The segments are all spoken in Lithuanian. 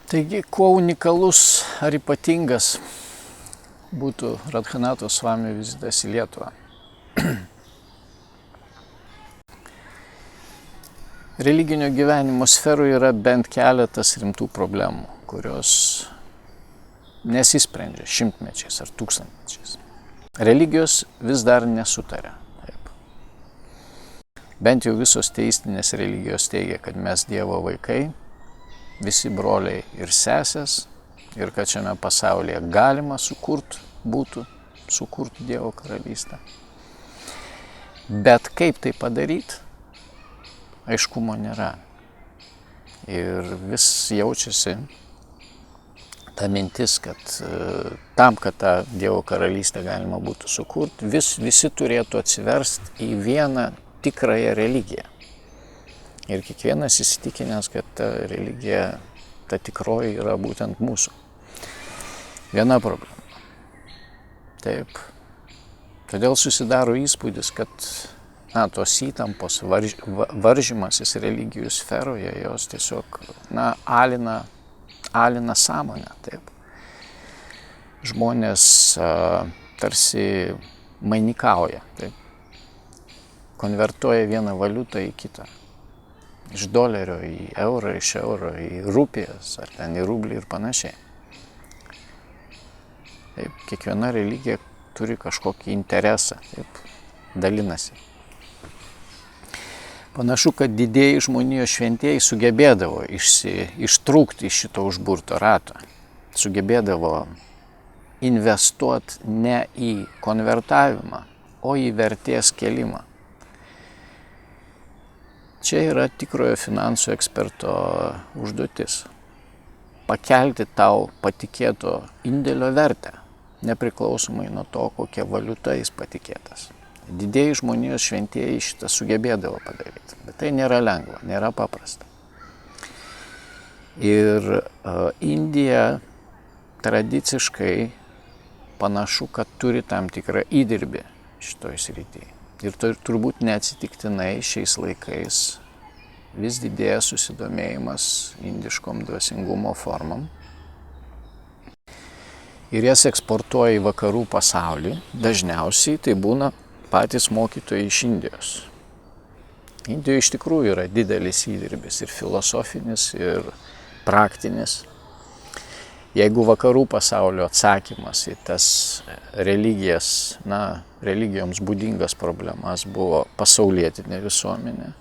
Taigi, kuo unikalus ar ypatingas būtų Radhanato Swami vizitas į Lietuvą? Religinio gyvenimo sferų yra bent keletas rimtų problemų, kurios nesisprendžia šimtmečiais ar tūkstantmečiais. Religijos vis dar nesutaria. Taip. Bent jau visos teistinės religijos teigia, kad mes Dievo vaikai, visi broliai ir sesės, ir kad šiame pasaulyje galima sukurt Dievo karalystę. Bet kaip tai padaryti, aiškumo nėra. Ir vis jaučiasi ta mintis, kad tam, kad tą Dievo karalystę galima būtų sukurti, visi turėtų atsiversti į vieną tikrąją religiją. Ir kiekvienas įsitikinęs, kad ta religija, ta tikroji yra būtent mūsų. Viena problema. Taip. Todėl susidaro įspūdis, kad tos įtampos varžymasis religijų sferoje, jos tiesiog alina sąmonę. Taip. Žmonės tarsi mainikauja. Taip. Konvertuoja vieną valiutą į kitą. Iš dolerio į eurą, iš euro į rupijas, ar ten į rublį ir panašiai. Taip, kiekviena religija turi kažkokį interesą, taip, dalinasi. Panašu, kad didieji žmonijos šventieji sugebėdavo ištrūkti iš šito užburto rato. Sugebėdavo investuoti ne į konvertavimą, o į vertės kėlimą. Čia yra tikrojo finansų eksperto užduotis. Pakelti tau patikėto indėlio vertę, nepriklausomai nuo to, kokia valiuta jis patikėtas. Didieji žmonijos šventieji šitą sugebėdavo padaryti, bet tai nėra lengva, nėra paprasta. Ir Indija tradiciškai panašu, kad turi tam tikrą įdirbį šitoj srityje. Ir turbūt neatsitiktinai šiais laikais vis didėja susidomėjimas indiškom dvasingumo formom. Ir jas eksportuoja į vakarų pasaulį. Dažniausiai tai būna patys mokytojai iš Indijos. Indijoje iš tikrųjų yra didelis įdirbis ir filosofinis, ir praktinis. Jeigu vakarų pasaulio atsakymas į tas religijas, religijoms būdingas problemas buvo pasaulietinė visuomenė,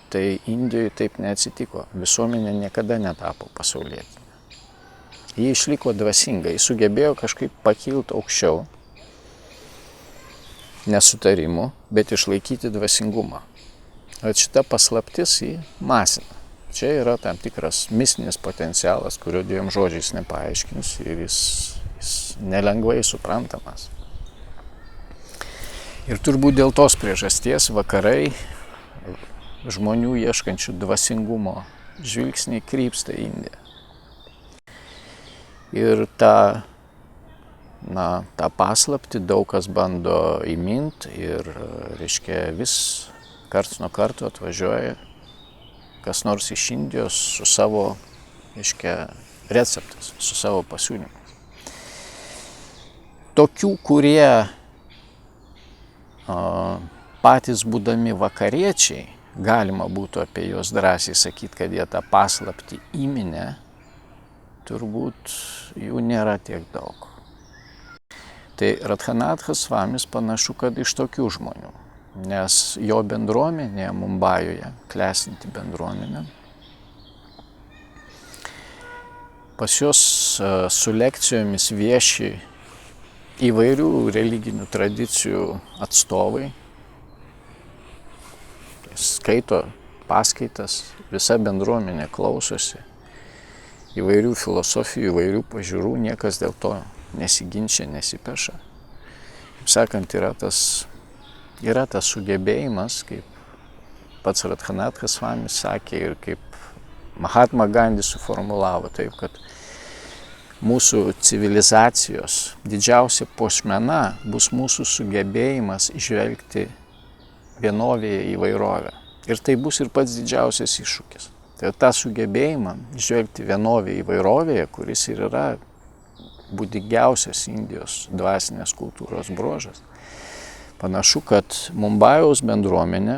tai Indijoje taip neatsitiko. Visuomenė niekada netapo pasaulietinė. Ji išliko dvasinga, ji sugebėjo kažkaip pakilti aukščiau nesutarimų, bet išlaikyti dvasingumą. O šita paslaptis jį masina. Čia yra tam tikras mistinis potencialas, kurio dviem žodžiais nepaaiškins ir jis nelengvai suprantamas. Ir turbūt dėl tos priežasties vakarai žmonių ieškančių dvasingumo žvilgsniai krypsta į Indiją. Ir tą paslaptį daug kas bando įminti ir, reiškia, vis karts nuo karto atvažiuoja kas nors iš Indijos su savo, reiškia, receptais, su savo pasiūlymais. Tokių, kurie patys būdami vakariečiai, galima būtų apie juos drąsiai sakyti, kad jie tą paslaptį įminė, turbūt jų nėra tiek daug. Tai Radhanathas Swamis panašu, kad iš tokių žmonių. Nes jo bendruomenė Mumbajuje, klestinti bendruomenė, pas juos su lekcijomis vieši įvairių religinių tradicijų atstovai, skaito paskaitas, visa bendruomenė klausosi įvairių filosofijų, įvairių pažiūrų, niekas dėl to nesiginčia, nesipeša. Kaip sakant, yra tas sugebėjimas, kaip pats Radhanathas Swamis sakė ir kaip Mahatma Gandhi suformulavo, taip, kad mūsų civilizacijos didžiausia puošmena bus mūsų sugebėjimas įžvelgti vienovėje įvairovę. Ir tai bus ir pats didžiausias iššūkis. Tai tą sugebėjimą žvelgti vienovę įvairovėje, kuris ir yra būdingiausias Indijos dvasinės kultūros bruožas. Panašu, kad Mumbajaus bendruomenė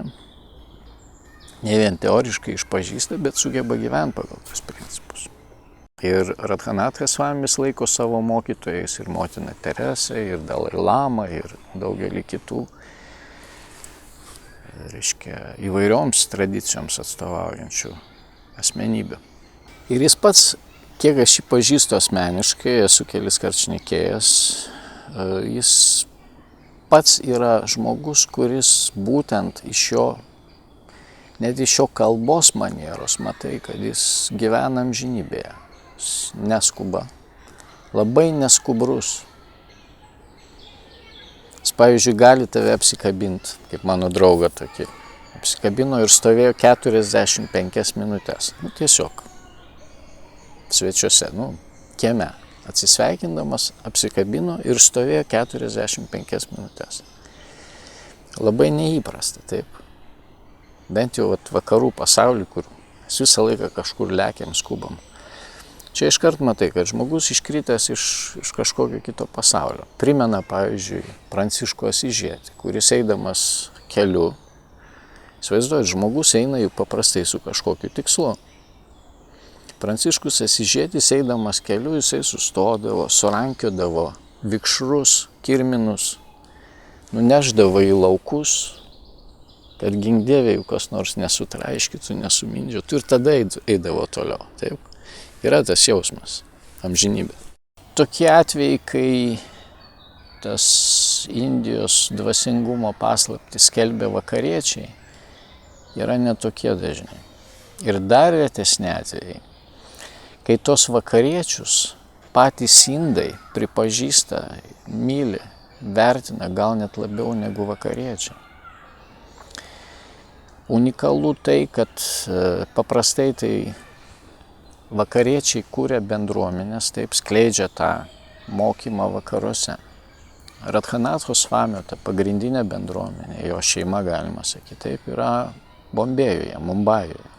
ne vien teoriškai išpažįsta, bet sugeba gyventi pagal tos principus. Ir Radhanathas Svamis laiko savo mokytojais ir motina Teresa, ir Dalai Lama, ir daugelį kitų, įvairioms tradicijoms atstovaujančių asmenybių. Ir jis pats, kiek aš jį pažįstu asmeniškai, esu kelis kartus šnekėjęs, jis pats yra žmogus, kuris būtent net iš jo kalbos manieros matai, kad jis gyvena amžinybėje, neskuba, labai neskubrus. Jis, pavyzdžiui, gali tave apsikabinti, kaip mano drauga tokie. Apsikabino ir stovėjo 45 minutės. Tiesiog svečiuose, kieme. Atsisveikindamas, apsikabino ir stovėjo 45 minutės. Labai neįprasta, taip. Bent jau vakarų pasaulį, kur visą laiką kažkur lekiam, skubam. Čia iškart matai, kad žmogus iškritęs iš kažkokio kito pasaulio. Primena, pavyzdžiui, Pranciškų Asyžietį, kuris eidamas keliu, įsivaizduojat, žmogus eina juk paprastai su kažkokiu tikslu. Pranciškus Asyžietis eidamas keliu, jisai sustodavo, surankiodavo vikšrus, kirminus, nuneždavo į laukus, kad gink Dieve jau kas nors nesutraiškytų, nesumindžiotų ir tada eidavo toliau. Taip. Yra tas jausmas, amžinybė. Tokie atvejai, kai tas Indijos dvasingumo paslaptis skelbia vakariečiai, yra netokie dažni. Ir dar retesni atvejai, kai tos vakariečius patys indai pripažįsta, myli, vertina gal net labiau negu vakariečiai. Unikalu tai, kad paprastai tai vakariečiai kūrė bendruomenės, taip skleidžia tą mokymą vakaruose. Radhanathos Svamio, ta pagrindinė bendruomenė, jo šeima, galima sakyti, taip yra Bombėjuje, Mumbajuje.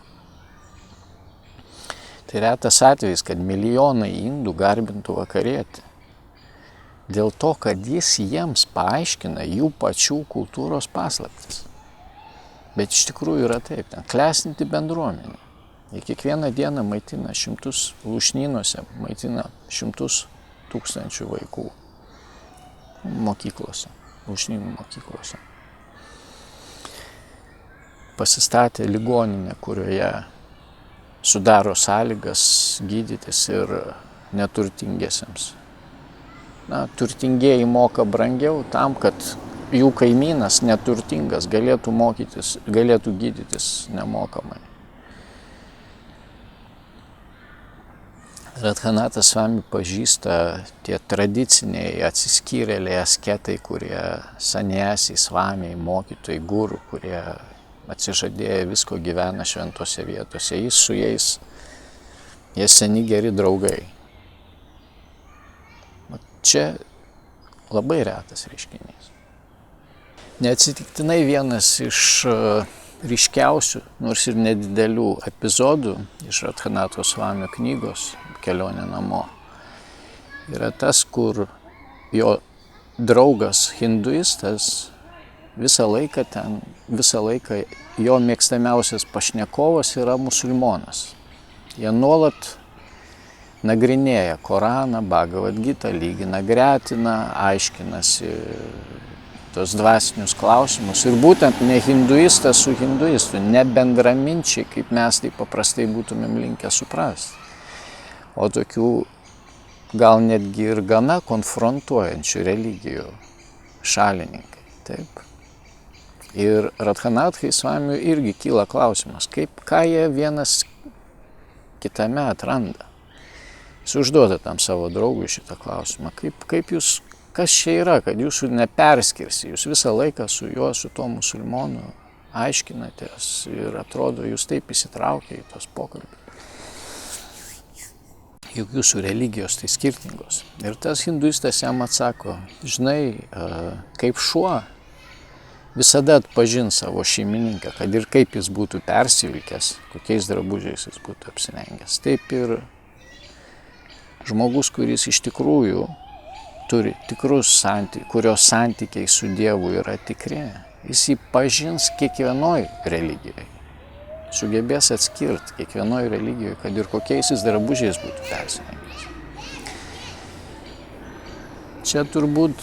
Tai retas atvejis, kad milijonai indų garbintų vakarietį. Dėl to, kad jis jiems paaiškina jų pačių kultūros paslaptis. Bet iš tikrųjų yra taip, ten klestinti bendruomenė. Jie kiekvieną dieną maitina šimtus, lūšnynuose maitina šimtus tūkstančių vaikų mokyklose, lūšnynų mokyklose. Pasistatė ligoninę, kurioje sudaro sąlygas gydytis ir neturtingiesiems. Turtingieji moka brangiau tam, kad jų kaimynas neturtingas galėtų gydytis nemokamai. Radhanathas Svami pažįsta tie tradiciniai atsiskyrėliai asketai, kurie saniasiai, svamiai, mokytojai, guru, kurie atsižadėję visko gyvena šventose vietose. Jis su jais, jie seni geri draugai. Čia labai retas reiškinys. Neatsitiktinai vienas iš ryškiausių, nors ir nedidelių epizodų iš Radhanathos Svamio knygos Kelionė namo yra tas, kur jo draugas hinduistas visą laiką jo mėgstamiausias pašnekovas yra musulmonas. Jie nuolat nagrinėja Koraną, Bhagavad Gitą, lygina, gretina, aiškinasi tos dvasinius klausimus. Ir būtent ne hinduistas su hinduistu, ne bendraminčiai, kaip mes tai paprastai būtumėm linkę suprasti, o tokių gal netgi ir gana konfrontuojančių religijų šalininkai. Taip. Ir Radhanathai Svamiui irgi kyla klausimas, ką jie vienas kitame atranda. Jis užduoda tam savo draugui šitą klausimą, kas čia yra, kad jūsų neperskirsi, jūs visą laiką su juo, su tuo musulmonu aiškinatės ir atrodo, jūs taip įsitraukia į tos pokalbį. Juk jūsų religijos tai skirtingos. Ir tas hinduistas jam atsako, žinai, kaip šuo visada atpažins savo šeimininką, kad ir kaip jis būtų persivilkęs, kokiais drabužiais jis būtų apsirengęs. Taip ir žmogus, kuris iš tikrųjų turi tikrus santykius, kurios santykiai su Dievu yra tikri, jis jį pažins kiekvienoj religijoje. Sugebės atskirti kiekvienoj religijoje, kad ir kokiais jis drabužiais būtų persirengęs. Čia turbūt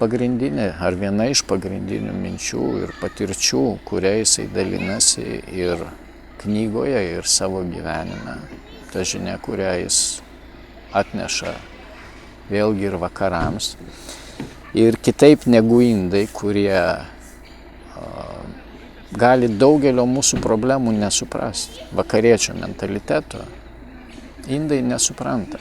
pagrindinė ar viena iš pagrindinių minčių ir patirčių, kuria jisai dalinasi ir knygoje, ir savo gyvenime. Ta žinia, kurią jis atneša vėlgi ir vakarams. Ir kitaip negu indai, kurie gali daugelio mūsų problemų nesuprasti. Vakariečio mentaliteto indai nesupranta.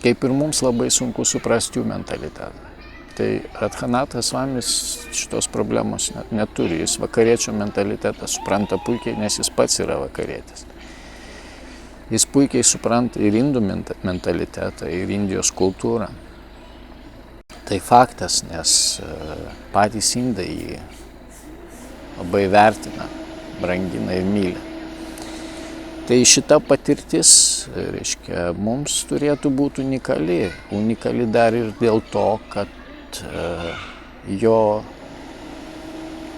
Kaip ir mums labai sunku suprasti jų mentalitetą. Tai Radhanathas Svamis šitos problemos neturi. Jis vakariečio mentalitetą supranta puikiai, nes jis pats yra vakarietis. Jis puikiai supranta ir indų mentalitetą, ir Indijos kultūrą. Tai faktas, nes patys indai jį labai vertina, brangina ir myli. Tai šita patirtis, reiškia, mums turėtų būti unikali dar ir dėl to, kad jo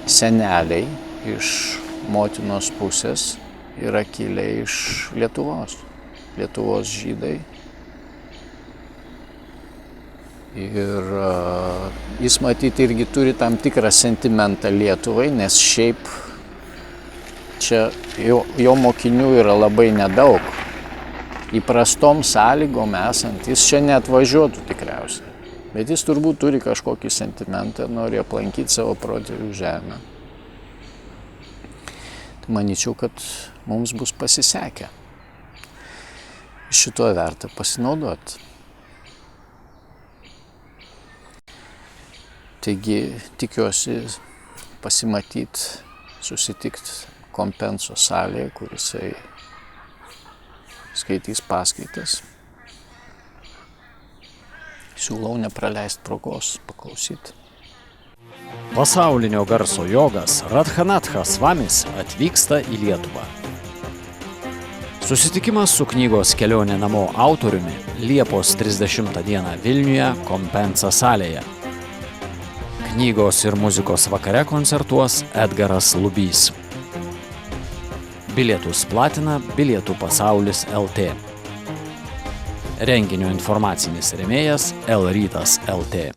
seneliai iš motinos pusės yra kilę iš Lietuvos žydai. Ir jis matyti irgi turi tam tikrą sentimentą Lietuvai, nes šiaip čia jo mokinių yra labai nedaug. Įprastom sąlygom esant, jis čia neatvažiuotų tikriausiai. Bet jis turbūt turi kažkokį sentimentą ir nori aplankyti savo protėvių žemę. Tai manyčiau, kad mums bus pasisekę. Šituo verta pasinaudoti. Taigi tikiuosi pasimatyti, susitikti Kompenso salėje, kur jisai skaitys paskaitas. Siūlau nepraleisti progos paklausyti. Pasaulinio garso jogas Radhanathas Svamis atvyksta į Lietuvą. Susitikimas su knygos Kelionė namo autoriumi Liepos 30 dieną Vilniuje Kompensa salėje. Knygos ir muzikos vakare koncertuos Edgaras Lubys. Bilietus platina Bilietų pasaulis LT. Renginio informacinis rėmėjas L-Rytas LT.